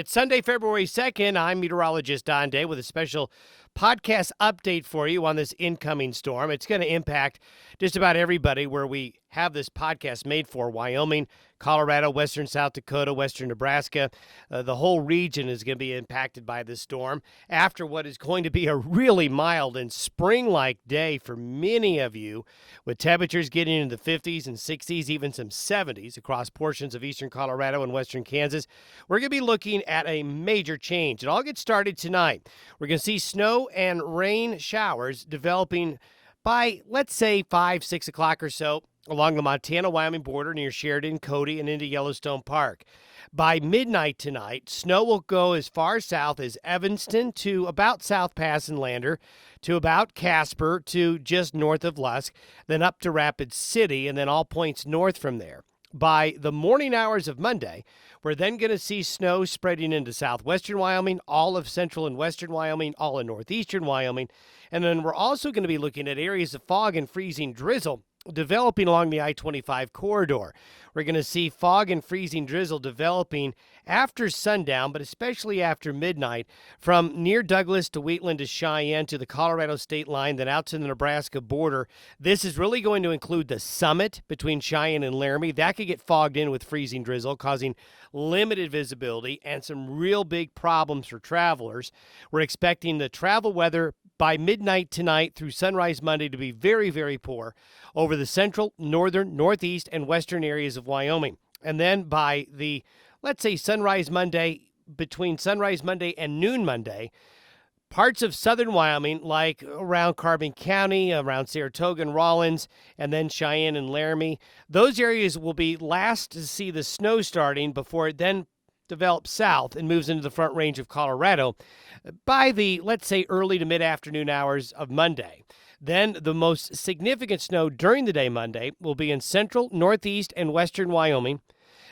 It's Sunday, February 2nd. I'm meteorologist Don Day with a special podcast update for you on this incoming storm. It's going to impact just about everybody where we have this podcast made for: Wyoming, Colorado, western South Dakota, western Nebraska. The whole region is going to be impacted by this storm after what is going to be a really mild and spring-like day for many of you, with temperatures getting into the 50s and 60s, even some 70s across portions of eastern Colorado and western Kansas. We're going to be looking at a major change. It all gets started tonight. We're going to see snow and rain showers developing by, let's say, 5, 6 o'clock or so along the Montana-Wyoming border near Sheridan, Cody, and into Yellowstone Park. By midnight tonight, snow will go as far south as Evanston to about South Pass and Lander, to about Casper, to just north of Lusk, then up to Rapid City, and then all points north from there. By the morning hours of Monday, we're then going to see snow spreading into southwestern Wyoming, all of central and western Wyoming, all of northeastern Wyoming, and then we're also going to be looking at areas of fog and freezing drizzle developing along the I-25 corridor. We're going to see fog and freezing drizzle developing after sundown, but especially after midnight, from near Douglas to Wheatland to Cheyenne to the Colorado state line, then out to the Nebraska border. This is really going to include the summit between Cheyenne and Laramie. That could get fogged in with freezing drizzle, causing limited visibility and some real big problems for travelers. We're expecting the travel weather by midnight tonight through sunrise Monday to be very, very poor over the central, northern, northeast, and western areas of Wyoming. And then by the, let's say, sunrise Monday, between sunrise Monday and noon Monday, parts of southern Wyoming, like around Carbon County, around Saratoga and Rawlins, and then Cheyenne and Laramie, those areas will be last to see the snow starting before it then develops south and moves into the Front Range of Colorado by the, let's say, early to mid-afternoon hours of Monday. Then the most significant snow during the day Monday will be in central, northeast, and western Wyoming,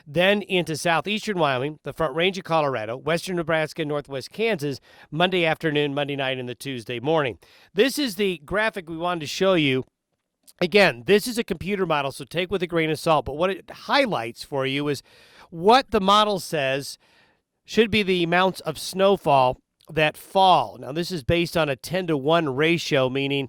then into southeastern Wyoming, the Front Range of Colorado, western Nebraska, northwest Kansas, Monday afternoon, Monday night, and the Tuesday morning. This is the graphic we wanted to show you. Again, this is a computer model, so take with a grain of salt, but what it highlights for you is what the model says should be the amounts of snowfall that fall. Now, this is based on a 10-to-1 ratio, meaning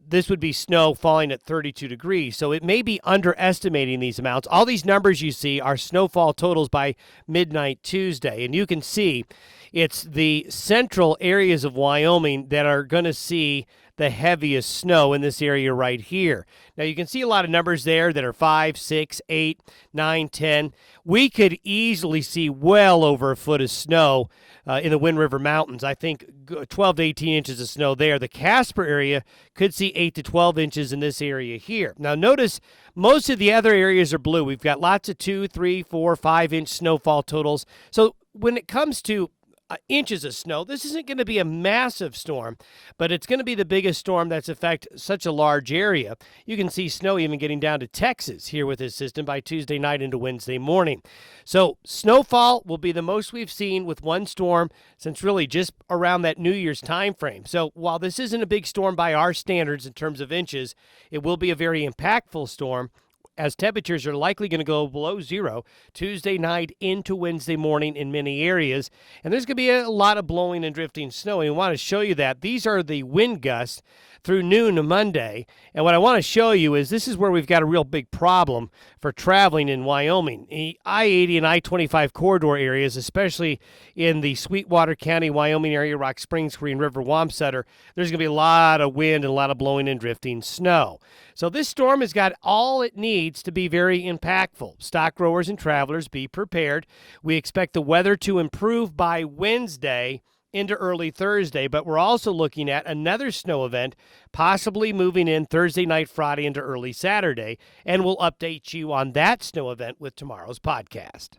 this would be snow falling at 32 degrees. So it may be underestimating these amounts. All these numbers you see are snowfall totals by midnight Tuesday. And you can see it's the central areas of Wyoming that are going to see the heaviest snow in this area right here. Now, you can see a lot of numbers there that are 5, 6, 8, 9, 10. We could easily see well over a foot of snow in the Wind River Mountains. I think 12 to 18 inches of snow there. The Casper area could see 8 to 12 inches in this area here. Now, notice most of the other areas are blue. We've got lots of 2, 3, 4, 5-inch snowfall totals. So when it comes to inches of snow, this isn't going to be a massive storm, but it's going to be the biggest storm that's affect such a large area. You can see snow even getting down to Texas here with this system by Tuesday night into Wednesday morning. So snowfall will be the most we've seen with one storm since really just around that New Year's time frame. So while this isn't a big storm by our standards in terms of inches, it will be a very impactful storm, as temperatures are likely going to go below zero Tuesday night into Wednesday morning in many areas. And there's going to be a lot of blowing and drifting snow. And I want to show you that. These are the wind gusts through noon Monday. And what I want to show you is this is where we've got a real big problem for traveling in Wyoming. The I-80 and I-25 corridor areas, especially in the Sweetwater County, Wyoming area, Rock Springs, Green River, Wamsutter, there's going to be a lot of wind and a lot of blowing and drifting snow. So this storm has got all it needs to be very impactful. Stock growers and travelers, be prepared. We expect the weather to improve by Wednesday into early Thursday, but we're also looking at another snow event possibly moving in Thursday night, Friday into early Saturday, and we'll update you on that snow event with tomorrow's podcast.